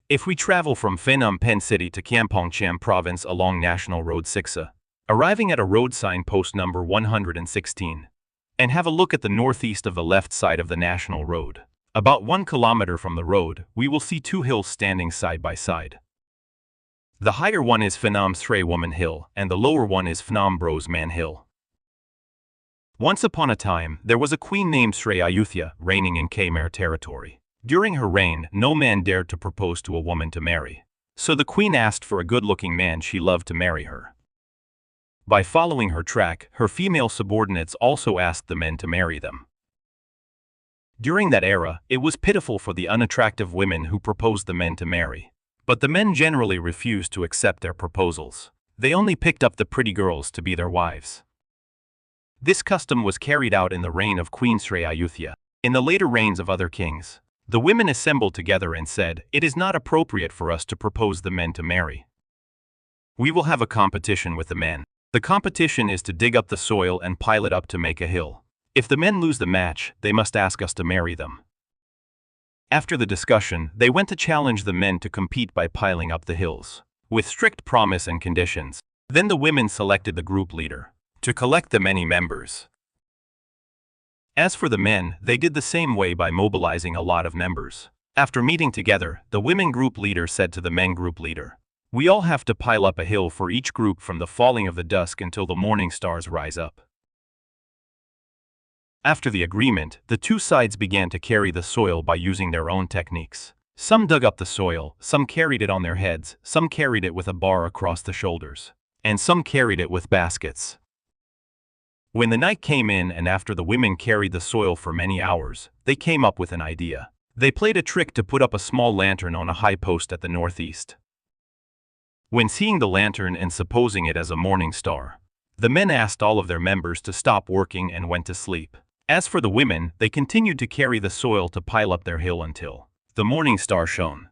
If we travel from Phnom Penh City to Kampong Cham province along National Road 6, arriving at a road sign post number 116, and have a look at the northeast of the left side of the National Road, about 1 kilometer from the road, we will see two hills standing side by side. The higher one is Phnom Srey Woman Hill, and the lower one is Phnom Pros Man Hill. Once upon a time, there was a queen named Srey Ayutthaya reigning in Khmer territory. During her reign, no man dared to propose to a woman to marry. So the queen asked for a good-looking man she loved to marry her. By following her track, her female subordinates also asked the men to marry them. During that era, it was pitiful for the unattractive women who proposed the men to marry. But the men generally refused to accept their proposals. They only picked up the pretty girls to be their wives. This custom was carried out in the reign of Queen Srey Ayutthaya. In the later reigns of other kings, the women assembled together and said, "It is not appropriate for us to propose the men to marry. We will have a competition with the men. The competition is to dig up the soil and pile it up to make a hill. If the men lose the match, they must ask us to marry them." After the discussion, they went to challenge the men to compete by piling up the hills, with strict promise and conditions. Then the women selected the group leader to collect the many members. As for the men, they did the same way by mobilizing a lot of members. After meeting together, the women group leader said to the men group leader, "We all have to pile up a hill for each group from the falling of the dusk until the morning stars rise up." After the agreement, the two sides began to carry the soil by using their own techniques. Some dug up the soil, some carried it on their heads, some carried it with a bar across the shoulders, and some carried it with baskets. When the night came in and after the women carried the soil for many hours, they came up with an idea. They played a trick to put up a small lantern on a high post at the northeast. When seeing the lantern and supposing it as a morning star, the men asked all of their members to stop working and went to sleep. As for the women, they continued to carry the soil to pile up their hill until the morning star shone.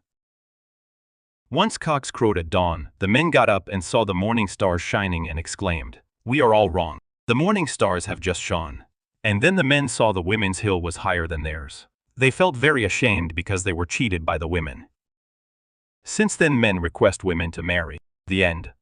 Once cocks crowed at dawn, the men got up and saw the morning stars shining and exclaimed, "We are all wrong. The morning stars have just shone." And then the men saw the women's hill was higher than theirs. They felt very ashamed because they were cheated by the women. Since then men request women to marry. The end.